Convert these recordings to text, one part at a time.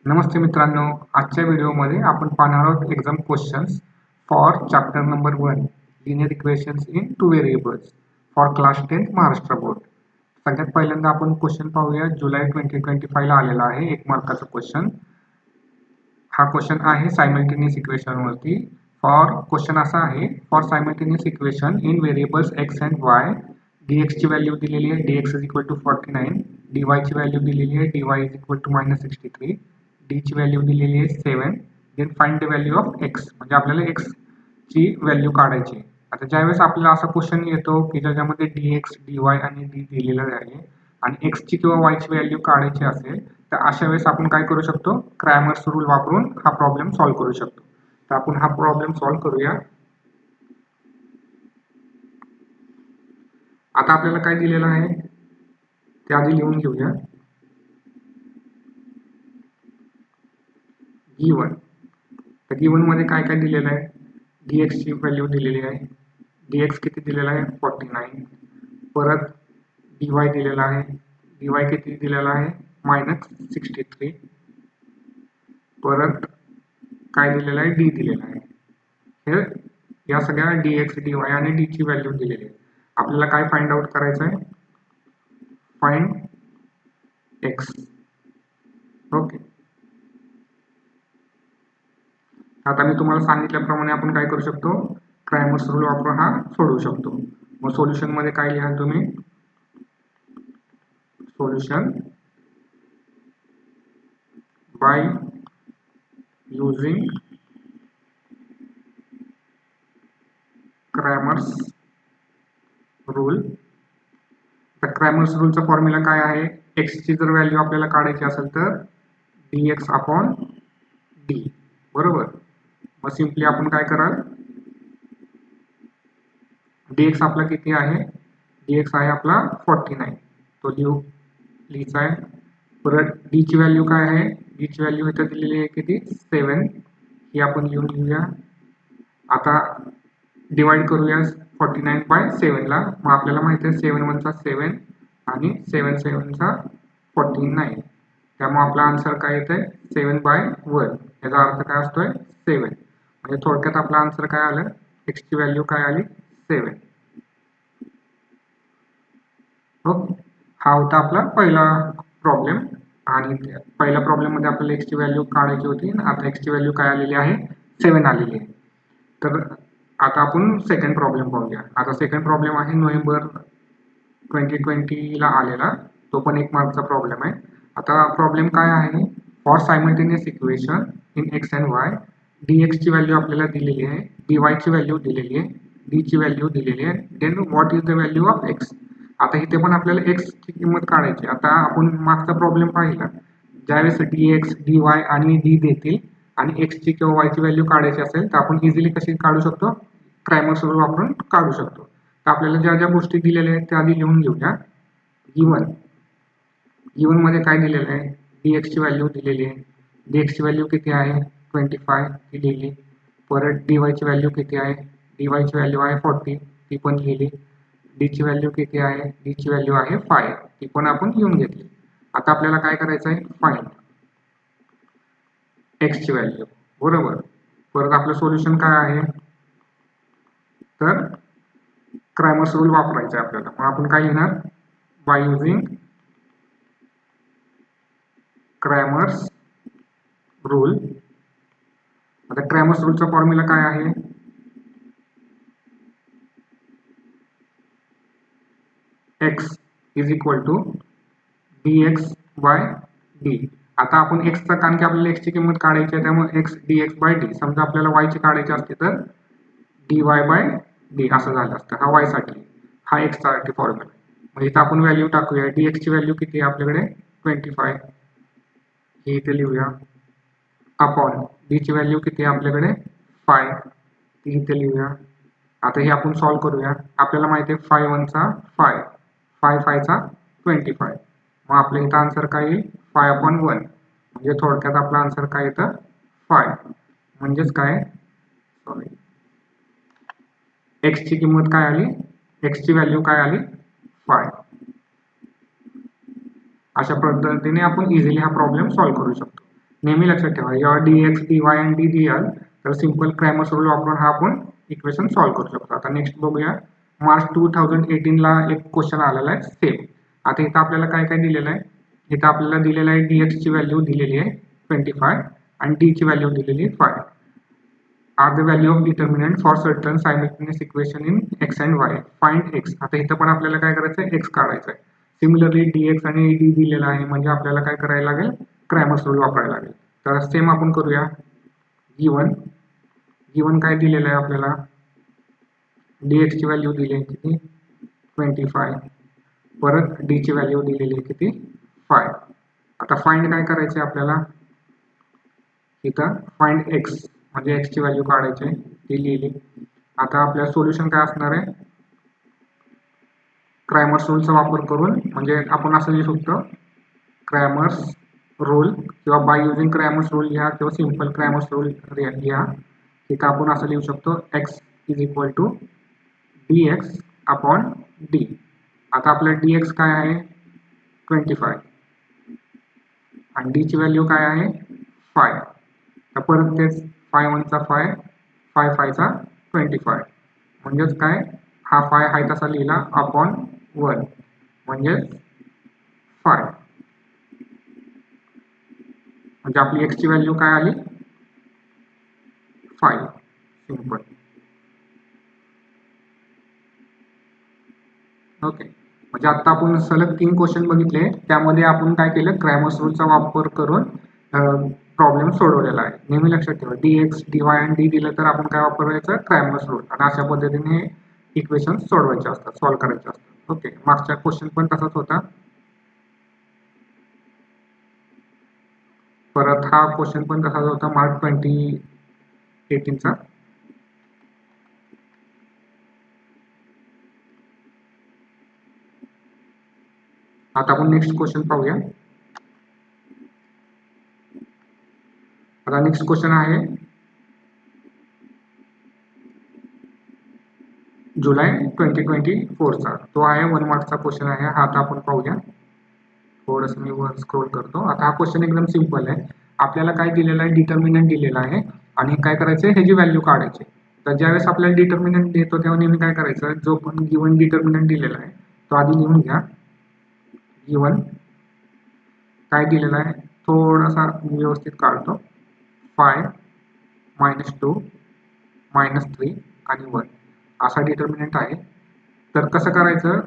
नमस्ते मित्रांनो, आजच्या व्हिडिओमध्ये आपण पाहणार आहोत exam questions for chapter number 1 linear equations in two variables for class 10 Maharashtra board. सगळ्यात पहिल्यांदा आपण क्वेश्चन पाहूया. जुलै 2025 ला आलेला आहे 1 मार्काचा क्वेश्चन. हा क्वेश्चन आहे सायमल्टेनियस इक्वेशन वरती. क्वेश्चन असा आहे, for simultaneous equation in variables x and y dx ची व्हॅल्यू दिलेली आहे, dx is equal to 49, dy ची व्हॅल्यू दिलेली आहे, dy is equal to -63, d ची व्हॅल्यू दिलेली आहे 7. Then find the value of x, म्हणजे आपल्याला x ची व्हॅल्यू काढायची. आता ज्यावेळेस आपल्याला असा क्वेश्चन येतो की ज्याच्यामध्ये dx, dy आणि d दिलेलं आहे आणि x ची किंवा y ची व्हॅल्यू काढायची असेल तर अशा वेळेस आपण काय करू शकतो, क्रॅमर्स रूल वापरून हा प्रॉब्लेम सॉल्व्ह करू शकतो. तर आपण हा प्रॉब्लेम सॉल्व्ह करूया. आता आपल्याला काय दिलेलं आहे ते आधी लिहून घेऊया. गिवन, तर गिवन मध्ये काय काय दिलेलं आहे, dx ची व्हॅल्यू दिलेली आहे, dx किती दिलेला आहे 49, परत dy दिलेला आहे, dy किती दिलेला आहे -63, परत काय दिलेलं आहे d दिलेला आहे. हे या सगळ्या dx, dy आणि d ची व्हॅल्यू दिलेली आहे. आपल्याला काय फाइंड आउट करायचं आहे, फाइंड x. ओके, आता मी तुम्हाला सांगितल्याप्रमाणे आपण काय करू शकतो, क्रॅमर्स रूल वापरून हा सोडवू शकतो. मग सोल्युशन मध्ये काय लिहाल तुम्ही, solution by using Cramer's rule. तर क्रॅमर्स रूलचा फॉर्म्युला काय आहे, x ची जर व्हॅल्यू आपल्याला काढायची असेल तर dx अपॉन d, बरोबर. मग सिंपली आपण काय कराल, dx आपला किती आहे, dx आहे आपला 49, तो लिहायचा आहे. परत d ची व्हॅल्यू काय आहे, d ची व्हॅल्यू इथे दिलेली आहे किती 7, ही आपण लिहून घेऊया. आता डिवाइड करूया 49 बाय 7 ला. मग आपल्याला माहिती आहे 7 1 चा 7 आणि 7 7 चा 49, त्यामुळे आपला आन्सर काय येतंय 7/1. याचा अर्थ काय असतोय 7. म्हणजे थोडक्यात आपला आन्सर काय आलं, x ची व्हॅल्यू काय आली 7. ओके, हा होता आपला पहिला प्रॉब्लेम. आणि पहिल्या प्रॉब्लेम मध्ये आपल्याला x ची व्हॅल्यू काढायची होती. आता x ची व्हॅल्यू काय आलेली आहे 7 आलेली आहे. तर आता आपण सेकंड प्रॉब्लेम पाहूया. आता सेकंड प्रॉब्लेम आहे नोव्हेंबर 2020 ला आलेला, तो पण 1 मार्कचा प्रॉब्लेम आहे. आता प्रॉब्लेम काय आहे, for simultaneous equation in x and y dx ची व्हॅल्यू आपल्याला दिलेली आहे, dy ची व्हॅल्यू दिलेली आहे, d ची व्हॅल्यू दिलेली आहे. Then what is the value of x. आता इथे पण आपल्याला x ची किंमत काढायची. आता आपण मागचा प्रॉब्लेम पाहिला, ज्यावेळेस dx, dy आणि d देतील आणि x ची किंवा y ची व्हॅल्यू काढायची असेल तर आपण इझिली कशी काढू शकतो, क्रॅमर्स रूल वापरून काढू शकतो. तर आपल्याला ज्या ज्या गोष्टी दिलेल्या आहेत त्या आधी लिहून घेऊया. गिवन मध्ये काय दिलेलं आहे, dx ची व्हॅल्यू दिलेली आहे, dx ची व्हॅल्यू किती आहे 25 ती लिहिली. परत dy ची व्हॅल्यू किती आहे, dy ची व्हॅल्यू आहे 40 ती पण लिहिली. d ची व्हॅल्यू किती आहे, d ची व्हॅल्यू आहे 5 ती पण आपण लिहून घेतली. आता आपल्याला काय करायचं आहे, फाइंड x ची व्हॅल्यू, बरोबर. परत आपलं सोल्युशन काय आहे, तर क्रॅमर्स रूल वापरायचा आहे आपल्याला. मग आपण काय लिहिणार, बाय युजिंग क्रॅमर्स रूल. आता क्रॅमर्स रूलचा फॉर्म्युला काय आहे, x is equal to dx bye d. आता आपण x चा, कारण की आपल्याला x ची किंमत काढायची आहे त्यामुळे x dx बाय d. समजा आपल्याला y ची काढायची असते तर dy बाय d असं झालं असतं. हा y साठी, हा x साठी फॉर्म्युला. मग इथं आपण व्हॅल्यू टाकूया. dx ची व्हॅल्यू किती आहे आपल्याकडे 25, हे इथे लिहूया. अपॉन d ची व्हॅल्यू किती आहे आपल्याकडे 5, ती इथे लिहूया. आता हे आपण सॉल्व्ह करूया. आपल्याला माहिती आहे 5 1 चा 5, 5 5 चा 25. मग आपल्या इथं आन्सर काय येईल 5/1. म्हणजे थोडक्यात आपला आन्सर काय येतं 5. म्हणजेच काय, सॉरी, x ची किंमत काय आली, x ची व्हॅल्यू काय आली 5. अशा पद्धतीने आपण इझिली हा प्रॉब्लेम सॉल्व्ह करू शकतो. नेहमी लक्षात ठेवा, या dx dy आणि d दियाल तर सिंपल क्रॅमर्स रूल वापरून हा आपण इक्वेशन सॉल्व्ह करू शकतो. आता नेक्स्ट बघूया, मार्च 2018 ला एक क्वेश्चन आलेला आहे सेम. आता इथं आपल्याला काय काय दिलेलं आहे, इथं आपल्याला दिलेलं आहे dx ची व्हॅल्यू दिलेली आहे 25 आणि d ची व्हॅल्यू दिलेली आहे 5. R the value of determinant for certain simultaneous equation in x and y. Find x. आता इथं पण आपल्याला काय करायचं आहे, x काढायचं आहे. सिमिलरली dx आणि d दिलेला आहे म्हणजे आपल्याला काय करायला लागेल, क्रॅमर्स रूल वापरायला लागेल. तर सेम आपण करूया. गिवन काय दिलेलं आहे आपल्याला, dx ची व्हॅल्यू दिली आहे किती 25, परत d ची व्हॅल्यू दिलेली आहे किती 5. आता फाइंड काय करायचे आपल्याला, इथं फाइंड x म्हणजे x ची व्हॅल्यू काढायची ती लिहिली. आता आपल्या सोल्युशन काय असणार आहे, क्रॅमर्स रूलचा वापर करून, म्हणजे आपण असं लिहू शकतो क्रॅमर्स रूल किंवा बाय युजिंग क्रॅमर्स रूल लिहा किंवा सिंपल क्रॅमर्स रूल लिहा. इथं आपण असं लिहू शकतो x is equal to dx upon d. आता आपला dx काय आहे 25 आणि d ची व्हॅल्यू काय आहे 5. तर परत तेच 5 1 चा 5, 5 5 चा 25, म्हणजेच काय हा 5 आहे तसा लिहिला अपॉन 1 म्हणजे 5. म्हणजे आपली x ची व्हॅल्यू काय आली 5. सिंपल. ओके, म्हणजे आता आपण सलग 3 क्वेश्चन बघितले, त्यामध्ये आपण काय केलं, क्रॅमर्स रूलचा वापर करून प्रॉब्लेम सोडवलेला आहे. नेहमी लक्षात ठेवा, dx dy आणि d दिलं तर आपण काय वापरायचं, क्रॅमर्स रूल, आणि अशा पद्धतीने इक्वेशन सोडवायचे असतात, सॉल्व्ह करायचे असतात. ओके, मागचा क्वेश्चन पण तसाच होता. परत हा क्वेश्चन पण तसाच होता मार्च 2018 चा. आता आपण नेक्स्ट क्वेश्चन पाहूया. आता नेक्स्ट क्वेश्चन आहे जुलै 2024 चा. तो आहे 1 मार्क्सचा क्वेश्चन आहे. हा आता आपण पाहूया. थोडंसं मी वर स्क्रोल करतो. आता हा क्वेश्चन एकदम सिंपल आहे. आपल्याला काय दिलेलं आहे, डिटर्मिनंट दिलेला आहे आणि काय करायचं, ह्याची व्हॅल्यू काढायची. तर ज्यावेळेस आपल्याला डिटर्मिनंट देतो तेव्हा नेहमी काय करायचं, जो पण गिवन डिटर्मिनंट दिलेला आहे तो आधी लिहून घ्या. गिवन काय दिलेला आहे थोडासा व्यवस्थित काढतो. 5 -2 -3 आणि 1 असा डिटर्मिनंट आहे. तर कसं करायचं,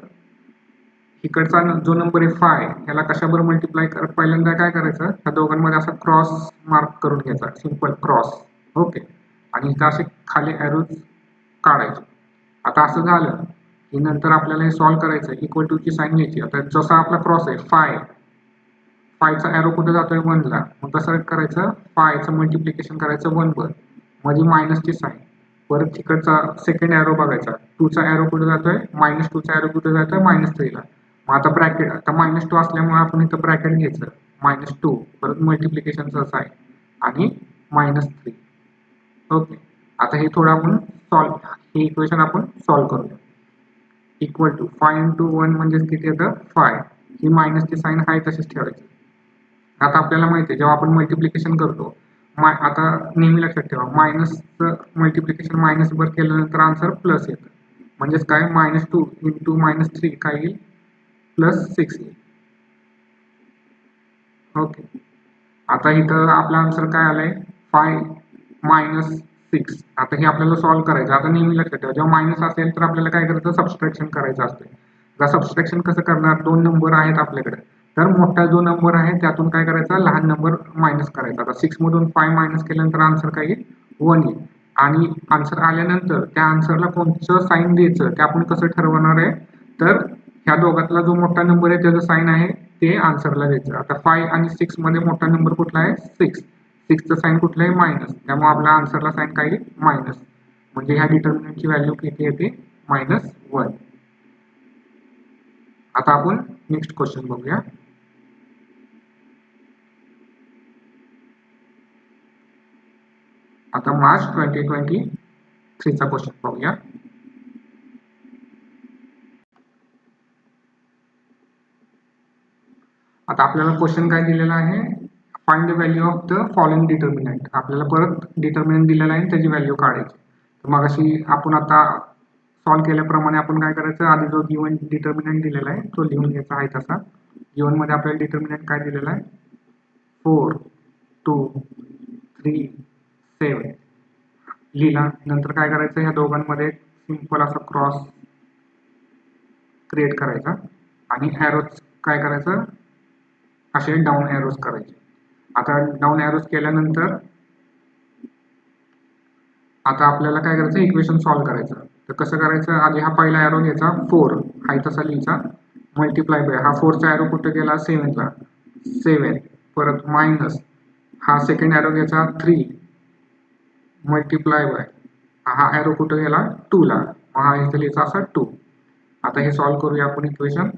इकडचा जो नंबर आहे 5 याला कशाबरोबर मल्टिप्लाय करत, पहिल्यांदा काय करायचं, ह्या दोघांमध्ये असा क्रॉस मार्क करून घ्यायचा, सिंपल क्रॉस. ओके, आणि इथं असे खाली एरोज काढायचे. आता असं झालं की नंतर आपल्याला हे सॉल्व्ह करायचं, इक्वल टू ची साईन घ्यायची. आता जसा आपला क्रॉस आहे 5 चा एरो कुठे जातोय 1 ला, मग कसं करायचं, 5 चं मल्टिप्लिकेशन करायचं 1 वर, म्हणजे मायनसची साईन. परत तिकडचा सेकंड एरो बघायचा, 2 चा एरो कुठे जातोय, -2 चा एरो कुठे जातोय -3 ला. मग आता ब्रॅकेट, आता -2 असल्यामुळे आपण इथं ब्रॅकेट घ्यायचं, -2 परत मल्टिप्लिकेशनचं साईन आणि -3. ओके, आता हे थोडं आपण सॉल्व्ह, हे इक्वेशन आपण सॉल्व्ह करूया. इक्वल टू 5 × 1 म्हणजे किती येतं 5, ही मायनसची साईन आहे तशीच ठेवायची. आता आपल्याला माहिती आहे जेव्हा आपण मल्टिप्लिकेशन करतो, आता नेहमी लक्षात ठेवा, मायनसचं मल्टिप्लिकेशन मायनस वर केल्यानंतर आन्सर प्लस येतं. म्हणजेच काय, -2 × -3 काय येईल, +6 येईल. ओके, आता इथं आपला आन्सर काय आलाय 5 - 6. आता हे आपल्याला सॉल्व्ह करायचं. आता नेहमी लक्षात ठेवा, जेव्हा मायनस असेल तर आपल्याला काय करायचं, सबस्ट्रॅक्शन करायचं असतं. आता सबस्ट्रॅक्शन कसं करणार, 2 नंबर आहेत आपल्याकडे, तर मोठा जो नंबर आहे त्यातून काय करायचा, लहान नंबर मायनस करायचा. आता 6 मधून 5 मायनस केल्यानंतर आन्सर काय येईल 1 येईल. आणि आन्सर आल्यानंतर त्या आन्सरला कोणतं साईन द्यायचं ते आपण कसं ठरवणार आहे, तर ह्या दोघातला जो मोठा नंबर आहे त्याचं साईन आहे ते आन्सरला द्यायचं. आता 5 आणि 6 मध्ये मोठा नंबर कुठला आहे 6, 6चं साईन कुठलं आहे मायनस, त्यामुळे आपल्या आन्सरला साईन काय येईल मायनस. म्हणजे ह्या डिटर्मिनंटची व्हॅल्यू किती येते -1. आता आपण नेक्स्ट क्वेश्चन बघूया. आता मार्च 2023 चा क्वेश्चन पाहूया. आता आपल्याला क्वेश्चन काय दिलेला आहे, find the value of the following determinant. आपल्याला परत डिटर्मिनंट दिलेला आहे त्याची व्हॅल्यू काढायची. तर मग अशी आपण आता सॉल्व्ह केल्याप्रमाणे आपण काय करायचं, आधी जो गिवन डिटर्मिनंट दिलेला आहे तो लिहून घ्यायचा आहे तसा. गिवन मध्ये आपल्याला डिटर्मिनंट काय दिलेला आहे, 4 2 3 7 लिहिला. नंतर काय करायचं, ह्या दोघांमध्ये सिंपल असा क्रॉस क्रिएट करायचा आणि एरोज काय करायचं, असे डाऊन एरोज करायचे. आता डाऊन एरोज केल्यानंतर आता आपल्याला काय करायचं, इक्वेशन सॉल्व्ह करायचं. तर कसं करायचं, आधी हा पहिला एरो घ्यायचा 4 हा तसा लिहायचा, मल्टिप्लाय बाय हा 4चा एरो कुठे गेला 7 ला, 7 परत मायनस हा सेकंड एरो घ्यायचा 3 मल्टिप्लाय बाय हा एरो कुठे गेला 2 ला, मग हा इथे लिहायचा असा 2. आता हे सॉल्व्ह करूया आपण इक्वेशन.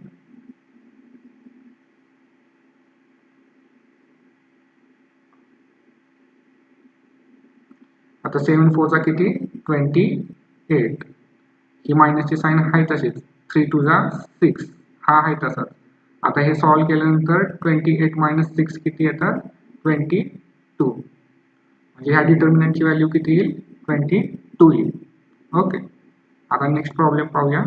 आता 7 4 चा किती 28, ही मायनसची साइन आहे तशीच, 3 2 जा 6 हा आहे तसाच. आता हे सॉल्व्ह केल्यानंतर 28 मायनस 6 किती येतात 22, म्हणजे ह्या डिटर्मिनंटची व्हॅल्यू किती येईल 22 येईल. ओके, आता नेक्स्ट प्रॉब्लेम पाहूया.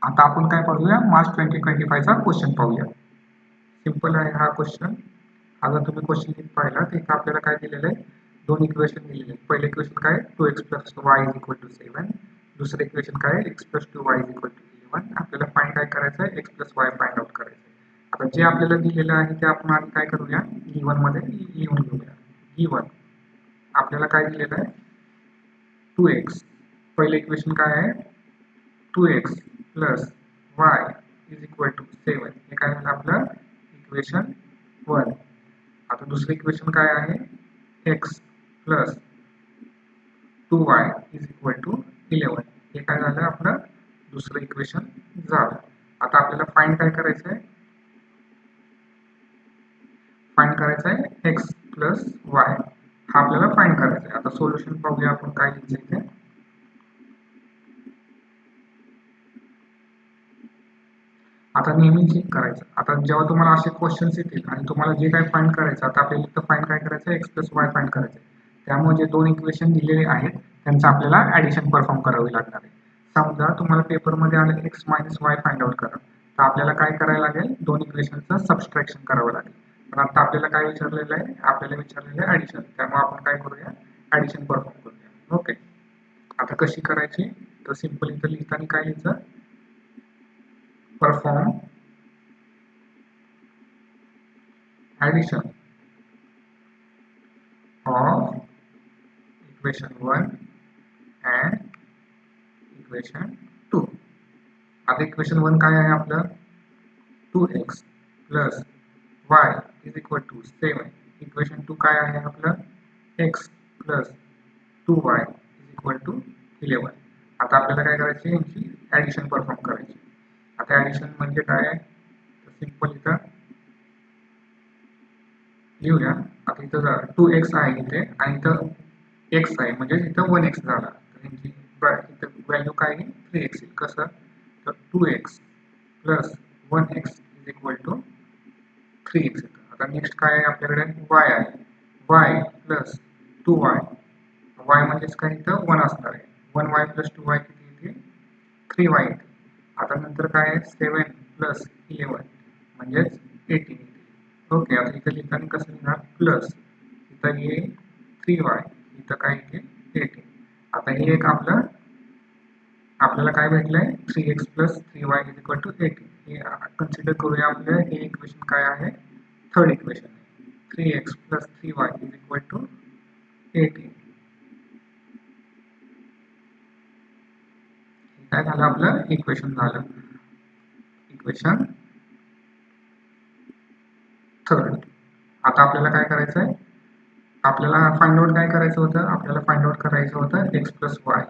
आता आपण काय पाहूया, मार्च 2025 चा क्वेश्चन पाहूया. सिंपल आहे हा क्वेश्चन. हा जर तुम्ही क्वेश्चन नीट पाहिला तर इथं आपल्याला काय दिलेलं आहे, दोन इक्वेशन दिलेले आहेत. पहिले इक्वेशन काय 2x + y = 7, दुसरे इक्वेशन काय x + 2y = 11. आपल्याला फाइंड काय करायचं आहे, x + y फाइंड आउट करायचं आहे. आता जे आपल्याला दिलेलं आहे ते आपण आधी काय करूया, गिवन मध्ये लिहून घेऊया. गिवन आपल्याला काय दिलेलं आहे 2x, पहिले इक्वेशन काय आहे 2x + y = 7, हे काय झालं आपलं इक्वेशन 1. आता दुसरे इक्वेशन काय आहे x + 2y = 11, हे काय झालं आपलं दुसरं इक्वेशन झालं. आता आपल्याला फाइंड काय करायचं आहे, फाइंड करायचं आहे x + y, हा आपल्याला फाइंड करायचा आहे. आता सोल्युशन पाहूया आपण काय लिहायचं इथे. आता नेहमी चेक करायचं. आता जेव्हा तुम्हाला असे क्वेश्चन्स येतील आणि तुम्हाला जे काय फाइंड करायचं, आता आपल्याला इथं फाइंड काय करायचं x + y फाइंड करायचं. त्यामुळे जे दोन इक्वेशन दिलेले आहेत त्यांचं आपल्याला ऍडिशन परफॉर्म करावी लागणार आहे. समजा तुम्हाला पेपरमध्ये आले x - y फाइंड आउट करा, तर आपल्याला काय करायला लागेल, दोन इक्वेशनचं सबस्ट्रॅक्शन करावं लागेल. पण आता आपल्याला काय विचारलेलं आहे, आपल्याला विचारलेलं आहे ऍडिशन, त्यामुळे आपण काय करूया ऍडिशन परफॉर्म करूया. ओके, आता कशी करायची, तर सिंपल इथं लिहिताना काय लिहायचं, perform addition of equation 1 and equation 2. आता इक्वेशन 1 काय आहे आपलं 2x + y = 7. इक्वेशन 2 काय आहे आपलं x + 2y = 11. आता आपल्याला काय करायची, यांची ऍडिशन परफॉर्म करायची. आता ऍडिशन म्हणजे काय आहे, तर सिंपल इथं लिहूया. आता इथं 2x आहे इथे आणि इथं x आहे, म्हणजे इथं 1x झाला, तर यांची इथं व्हॅल्यू काय आहे 3x येईल. कसं, तर 2x + 1x = 3x. आता नेक्स्ट काय आहे आपल्याकडे y आहे, y + 2y, y म्हणजेच काय इथं 1 असणार आहे, 1y + 2y किती येते 3y येते. आता नंतर काय आहे 7 + 11 म्हणजेच 18 येते. ओके, आता इथं लिहिताना कसं लिहिणार, प्लस इथं हे 3y, इथं काय येते 18. आता हे एक आपल्याला काय भेटलंय 3x + 3y = 18. हे कन्सिडर करूया. आपलं हे इक्वेशन काय आहे, थर्ड इक्वेशन आहे, 3x + 3y = 18. काय झालं आपलं इक्वेशन झालं, इक्वेशन थर्ड. आता आपल्याला काय करायचं आहे, आपल्याला फाइंड आउट काय करायचं होतं, आपल्याला फाइंड आउट करायचं होतं x + y.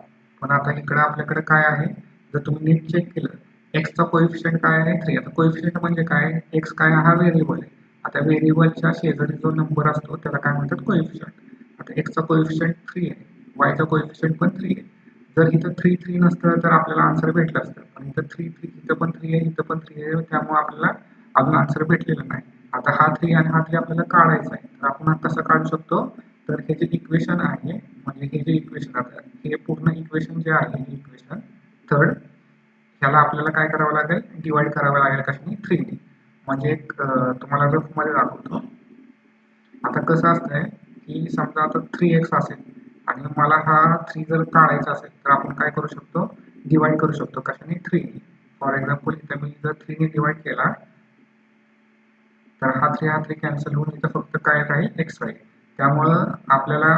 पण आता इकडे आपल्याकडे काय आहे, जर तुम्ही नीट चेक केलं, x चा कोएफिशियंट काय आहे 3. आता कोएफिशियंट म्हणजे काय, x काय हा व्हेरिएबल आहे. आता व्हेरिएबलच्या शेजारी जो नंबर असतो त्याला काय म्हणतात कोएफिशियंट. आता x चा कोएफिशियंट 3 आहे, y चा कोएफिशियंट पण 3 आहे. जर इथं 3 3 नसतं तर आपल्याला आन्सर भेटलं असतं, पण इथं 3 3 इथं पण 3 आहे, इथं पण 3 आहे, त्यामुळे आपल्याला अजून आन्सर भेटलेलं नाही. आता हा 3 आणि हा 3 आपल्याला काढायचा आहे, तर आपण कसं काढू शकतो, तर हे जे इक्वेशन आहे म्हणजे हे जे इक्वेशन आहे हे पूर्ण इक्वेशन जे आहे हे इक्वेशन थर्ड ह्याला आपल्याला काय करावं लागेल, डिवाइड करावं लागेल कशाने, 3 ने. म्हणजे तुम्हाला रफ मध्ये दाखवतो. आता कसं असतंय की समजा आता 3x असेल आणि मला हा 3 जर काढायचा असेल तर आपण काय करू शकतो, डिवाइड करू शकतो कशाने, 3 ने. फॉर एक्झाम्पल इथं मी जर 3 ने डिवाइड केला तर हा 3 कॅन्सल होऊन इथं फक्त काय राहील, x राहील. त्यामुळं आपल्याला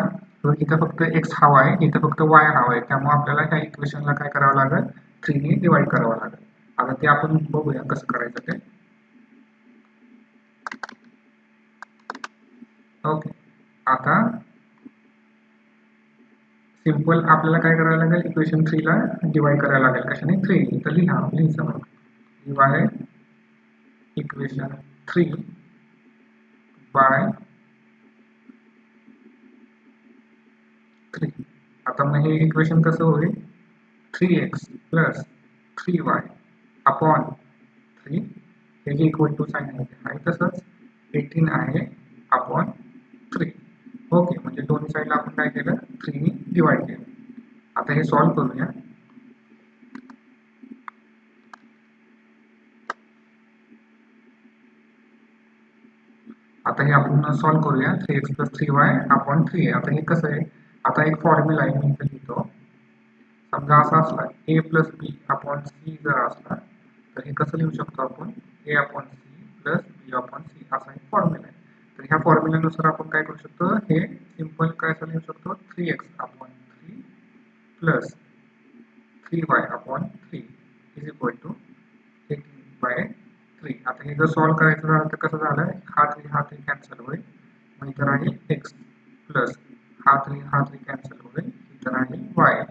इथं फक्त x हवा आहे, इथं फक्त y हवा आहे. त्यामुळे आपल्याला ह्या इक्वेशनला काय करावं लागेल, 3 ने डिवाइड करावं लागेल. आता ते आपण बघूया कसं करायचं ते. ओके, आता सिंपल आपल्याला काय करावं लागेल, इक्वेशन 3 ला डिवाइड करायला लागेल कशाने, 3. इथं लिहायचं मग डिवाइड इक्वेशन 3 बाय 3. आता मग हे इक्वेशन कसं होईल, 3x प्लस 3y अपॉन 3 हे जे इक्वल टू साइन आहे तसंच 18 आहे अपॉन 3. ओके, म्हणजे दोन्ही साईडला आपण काय केलं, 3 ने डिवाइड केलं. आता हे सॉल्व करूया. आता हे आपण सॉल्व करूया. 3x प्लस 3y अपॉन 3 आहे. आता हे कसं आहे, आता एक फॉर्म्युला आहे मी इथे लिहितो. समजा असा असला a plus B upon C जर असला तर हे कसं लिहू शकतो आपण, a upon C plus B upon C असा एक फॉर्म्युला आहे. तर ह्या फॉर्म्युल्यानुसार आपण काय करू शकतो, हे सिंपल काय असं लिहू शकतो, 3x upon 3 plus 3y upon 3 is equal to 18/3. आता हे जर सॉल्व करायचं झालं तर कसं झालं, हा 3 कॅन्सल होईल, मग इथं राहील x प्लस हा 3 कॅन्सल होईल, इथं राहील y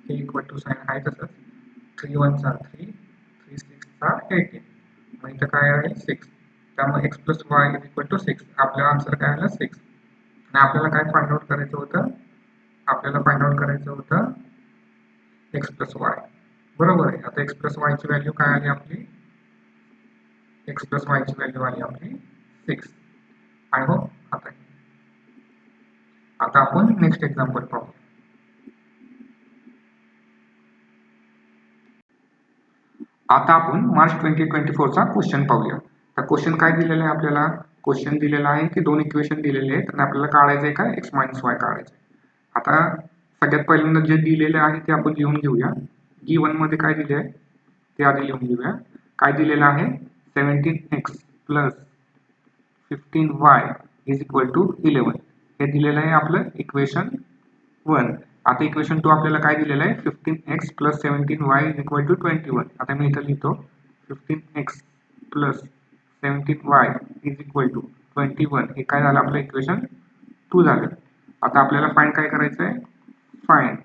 हे इक्वल टू साइन आहे तसंच 3 1 चा 3 3 6 चा 18, मग इथं काय आहे 6. त्यामुळे x plus y is equal to 6. आपल्याला आन्सर काय आलं 6. आणि आपल्याला काय फाइंड आउट करायचं होतं, आपल्याला फाइंड आउट करायचं होतं x प्लस वाय. बरोबर आहे. आता x प्लस वाय ची व्हॅल्यू काय आली आपली, x प्लस वाय ची व्हॅल्यू आली आपली 6. आय होप आता आपण नेक्स्ट एक्झाम्पल पाहू. आता आपण मार्च 2024 चा क्वेश्चन पाहूया. तर क्वेश्चन काय दिलेला आहे आपल्याला, क्वेश्चन दिलेला आहे की दोन इक्वेशन दिलेले आहेत आणि आपल्याला काढायचं आहे काय, x मायनस वाय काढायचं आहे. आता सगळ्यात पहिल्यांदा जे दिलेले आहे ते आपण लिहून घेऊया. गिवन मध्ये काय दिले आहे ते आधी लिहून घेऊया. काय दिलेलं आहे, 17x plus 15y is equal to 11 हे दिलेलं आहे आपलं इक्वेशन 1. आता इक्वेशन 2 आपल्याला काय दिलेलं आहे, 15x plus 17y is equal to 21. आता मी इथं लिहितो 15x plus 17y is equal to 21. हे काय झालं आपलं इक्वेशन 2 झालं. आता आपल्याला फाइंड काय करायचं आहे, फाइंड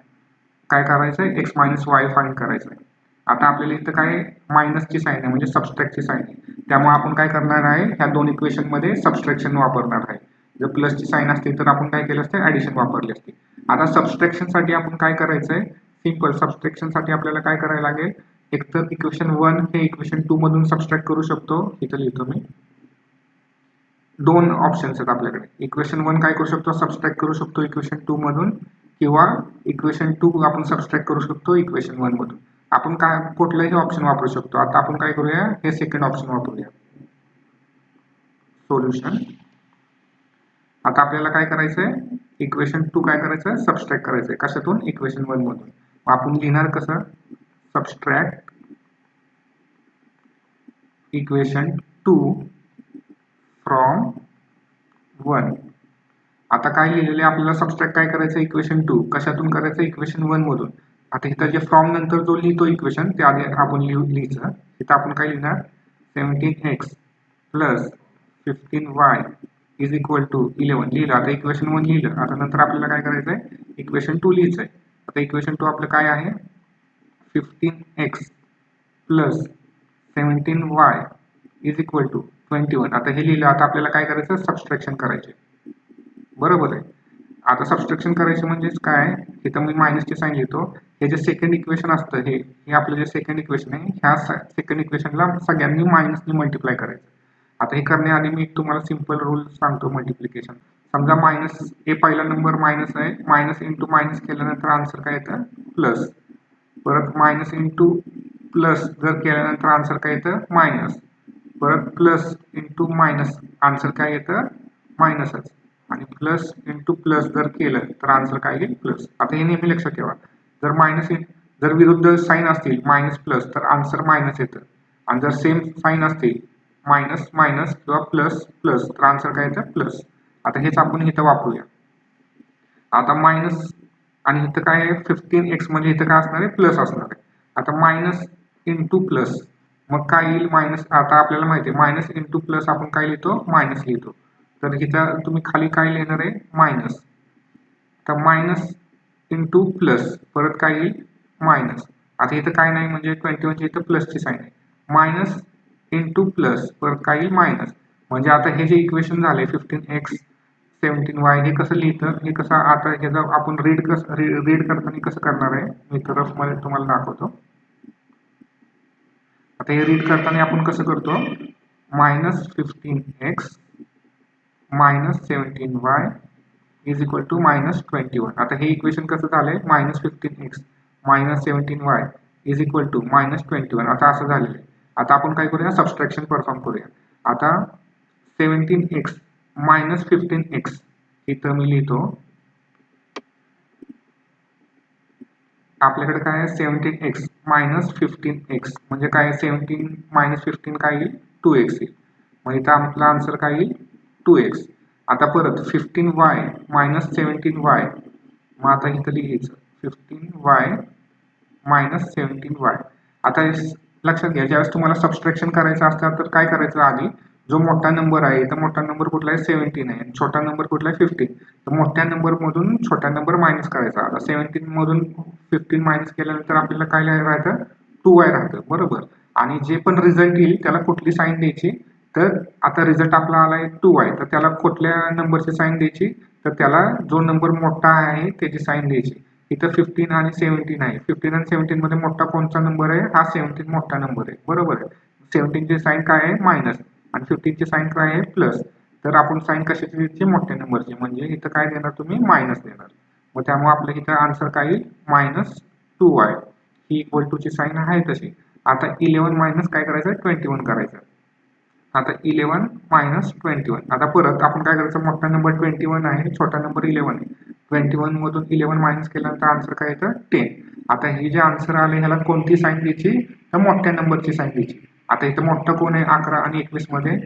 काय करायचं आहे, x मायनस वाय फाइंड करायचं आहे. आता आपल्याला इथं काय मायनसची साईन आहे म्हणजे सबस्ट्रॅक्टची साईन आहे, त्यामुळे आपण काय करणार आहे, ह्या दोन इक्वेशन मध्ये सबस्ट्रॅक्शन वापरणार आहे. जर प्लसची साईन असते तर आपण काय केलं असते, ऍडिशन वापरली असते. आता सबस्ट्रॅक्शन साठी आपण काय करायचंय, सिंपल सबस्ट्रॅक्शन साठी आपल्याला काय करायला लागेल, एकतर इक्वेशन 1 हे इक्वेशन 2 मधून सबस्ट्रॅक्ट करू शकतो. इथं लिहितो मी, दोन ऑप्शन्स आहेत आपल्याकडे. इक्वेशन 1 काय करू शकतो, सबस्ट्रॅक्ट करू शकतो इक्वेशन 2 मधून, किंवा इक्वेशन 2 आपण सबस्ट्रॅक्ट करू शकतो इक्वेशन 1 मधून. आपण काय कुठलंही ऑप्शन वापरू शकतो. आता आपण काय करूया, हे सेकंड ऑप्शन वापरूया, सोल्युशन. आता आपल्याला काय करायचंय, इक्वेशन 2 काय करायचं, सबस्ट्रॅक्ट करायचंय कशातून, इक्वेशन 1 मधून. आपण लिहिणार कसं, सबस्ट्रॅक्ट इक्वेशन 2 फ्रॉम 1. आता काय लिहिलेलं आहे आपल्याला, सबस्ट्रॅक्ट काय करायचं, इक्वेशन 2 कशातून करायचं, इक्वेशन 1 मधून. आता इथं जे फ्रॉम नंतर जो लिहितो इक्वेशन ते आधी आपण लिहायचं. इथं आपण काय लिहिणार, 17x plus 15y is equal to 11 लिहिलं. आता इक्वेशन 1 लिहिलं. आता नंतर आपल्याला काय करायचंय, इक्वेशन 2 लिहायचंय. आता इक्वेशन 2 आपलं काय आहे, 15x plus 17y is equal to 21. आता हे लिहिलं. आता आपल्याला काय करायचं, सबस्ट्रॅक्शन करायचे. बरोबर आहे. आता सबस्ट्रॅक्शन करायचं म्हणजेच काय, इथं मी मायनसची साईन लिहितो. हे जे सेकंड इक्वेशन असतं हे आपलं जे सेकंड इक्वेशन आहे, ह्या सेकंड इक्वेशनला सगळ्यांनी मायनसने मल्टिप्लाय करायचं. आता हे करण्याआधी मी तुम्हाला सिंपल रूल सांगतो मल्टिप्लिकेशन. समजा मायनस हे पहिला नंबर मायनस आहे, मायनस इंटू मायनस केल्यानंतर आन्सर काय येतं प्लस. परत मायनस इंटू प्लस जर केल्यानंतर आन्सर काय येतं मायनस. परत प्लस इंटू मायनस आन्सर काय येतं मायनसच. आणि प्लस इंटू प्लस जर केलं तर आन्सर काय येईल प्लस. आता हे नेहमी लक्षात ठेवा, जर मायनस जर विरुद्ध साईन असतील मायनस प्लस तर आन्सर मायनस येतं. आणि जर सेम साईन असतील मायनस मायनस किंवा प्लस प्लस तर आन्सर काय येतं प्लस. आता हेच आपण इथं वापरूया. आता मायनस आणि इथं काय आहे 15x म्हणजे इथं काय असणार आहे प्लस असणार आहे. आता मायनस इंटू प्लस मग काय येईल मायनस. आता आपल्याला माहिती आहे मायनस इंटू प्लस आपण काय लिहितो मायनस लिहितो. तर इथं तुम्ही खाली काय लिहिणार आहे मायनस. तर मायनस इंटू प्लस परत काय येईल मायनस. आता इथं काय नाही म्हणजे 21च्या इथं प्लसची साईन आहे. मायनस इंटू प्लस परत काय येईल मायनस. म्हणजे आता हे जे इक्वेशन झाले 15x 17y हे कसं लिहितं हे कसं आता ह्याचं आपण रीड करताना कसं करणार आहे मी तर रफ मध्ये तुम्हाला दाखवतो. आता हे रीड करताना आपण कसं करतो minus 15x minus 17y is equal to minus 21. आता हे इक्वेशन कसं झालंय minus 15x minus 17y is equal to minus 21. आता असं झालेलं आहे. आता आपण काय करूया सबस्ट्रॅक्शन परफॉर्म करूया. आता 17x मायनस 15x इथं मी लिहितो. आपल्याकडे काय आहे 17x मायनस 15x म्हणजे काय 17 मायनस 15 काय येईल 2x येईल. मग इथं आपला आन्सर काय येईल 2x. आता परत 15y मायनस 17y मग आता इथं लिहायचं 15y मायनस 17y. आता लक्षात घ्या ज्यावेळेस तुम्हाला सबस्ट्रॅक्शन करायचं असतं तर काय करायचं आधी जो मोठा नंबर आहे तर मोठा नंबर कुठला आहे 17 आहे आणि छोटा नंबर कुठला आहे 15. तर मोठ्या नंबर मधून छोटा नंबर मायनस करायचा. आता 17 मधून 15 मायनस केल्यानंतर आपल्याला काय राहतं 2y राहतं बरोबर. आणि जे पण रिझल्ट येईल त्याला कुठली साईन द्यायची तर आता रिझल्ट आपला आलाय 2y तर त्याला कुठल्या नंबरची साईन द्यायची तर त्याला जो नंबर मोठा आहे त्याची साईन द्यायची. इथं 15 आणि 17 आहे. 15 आणि 17 मध्ये मोठा कोणता नंबर आहे हा 17 मोठा नंबर आहे बरोबर आहे. 17 ची साईन काय आहे मायनस आणि 15 ची साईन काय आहे प्लस. तर आपण साईन कशाची द्यायची मोठ्या नंबरची म्हणजे इथं काय देणार तुम्ही मायनस देणार. मग त्यामुळे आपल्या इथं आन्सर काय येईल minus 2y he equal to ची साईन आहे तशी. आता 11 मायनस काय करायचं 21 करायचं. आता 11 मायनस 21. आता परत आपण काय करायचं मोठा नंबर 21 आहे छोटा नंबर 11 आहे. 21 मधून 11 मायनस केल्यानंतर आन्सर काय येतं 10. आता हे जे आन्सर आले ह्याला कोणती साईन द्यायची तर मोठ्या नंबरची साईन द्यायची. आता इथं मोठं कोण आहे 11 आणि 21 मध्ये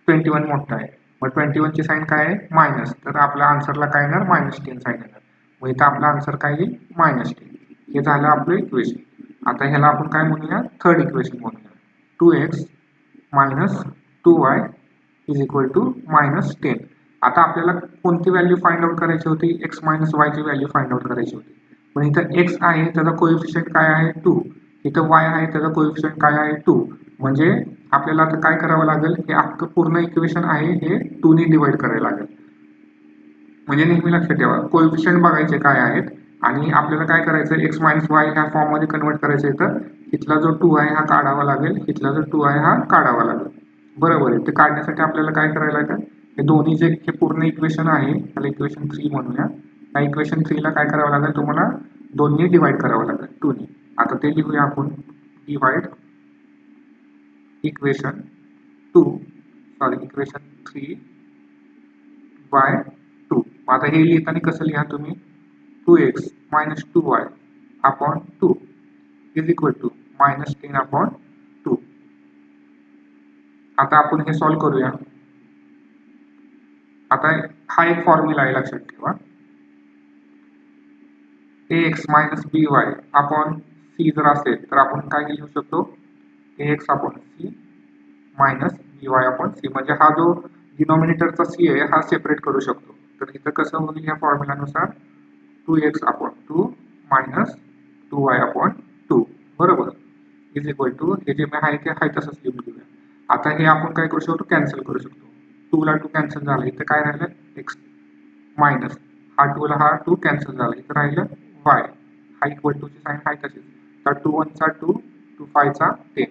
21 मोठा आहे. मग 21 ची साईन काय आहे मायनस तर आपल्या आन्सरला काय येणार मायनस 10 साईन येणार. मग इथं आपला आन्सर काय येईल मायनस 10. हे झालं आपलं इक्वेशन. आता ह्याला आपण काय म्हणूया थर्ड इक्वेशन म्हणूया 2x minus 2y is equal to minus 10. आता आपल्याला कोणती व्हॅल्यू फाइंड आउट करायची होती x मायनस y ची व्हॅल्यू फाइंड आउट करायची होती. पण इथं x आहे त्याचा कोएफिशियंट काय आहे 2. इथं y आहे त्याचा कोएफिशियंट काय आहे 2. म्हणजे आपल्याला आता काय करावं लागेल हे अख्खं पूर्ण इक्वेशन आहे हे 2 ने डिवाइड करायला लागेल. म्हणजे नेहमी लक्षात ठेवा कोएफिशियंट बघायचे काय आहेत आणि आपल्याला काय करायचं x मायनस y ह्या फॉर्म मध्ये कन्वर्ट करायचं इथं. इथला जो 2 आहे हा काढावा लागेल इथला जो 2 आहे हा काढावा लागेल बरोबर आहे. ते काढण्यासाठी आपल्याला काय करायला लागेल हे दोन्ही जे हे पूर्ण इक्वेशन आहे त्याला इक्वेशन 3 म्हणूया. या इक्वेशन 3 ला काय करावं लागेल तुम्हाला 2 ने डिवाइड करावं लागेल 2 ने. आता ते लिहूया आपण डिवाइड इक्वेशन 3 बाय 2. आता हे लिहिताना कसं लिहा तुम्ही 2x minus 2y upon 2 is equal to minus 10 upon 2. आता आपण हे सॉल्व करूया. आता हा एक फॉर्म्युला आहे लक्षात ठेवा ax minus by upon c जर असेल तर आपण काय लिहू शकतो ax upon c minus by upon c. म्हणजे हा जो डिनॉमिनेटरचा c आहे हा सेपरेट करू शकतो. तर इथं कसं होईल या फॉर्म्युलानुसार 2x upon 2 minus 2y upon 2 बरोबर इज इक्वल टू हे जे आहे ते आहे तसंच लिहून घेऊया. आता हे आपण काय करू शकतो कॅन्सल करू शकतो. 2 ला 2 कॅन्सल झाला इथं काय राहिलं x मायनस हा 2 ला हा 2 कॅन्सल झाला इथं राहिलं y हा इक्वल टू ची साईन आहे तशीच. तर 2 1 चा 2 2 5 चा 10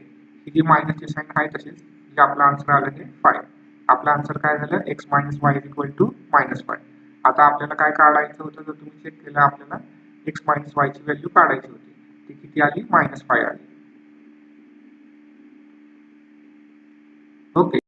ही जी मायनस ची साईन आहे तशीच म्हणजे आपला आन्सर आलं हे 5. आपला आन्सर काय झालं x minus Y is equal to -5. आता आपल्याला काय काढायचं होतं, जर तुम्ही चेक केलं आपल्याला x मायनस वाय ची व्हॅल्यू काढायची होती. ती किती आली? -5 आली. ओके,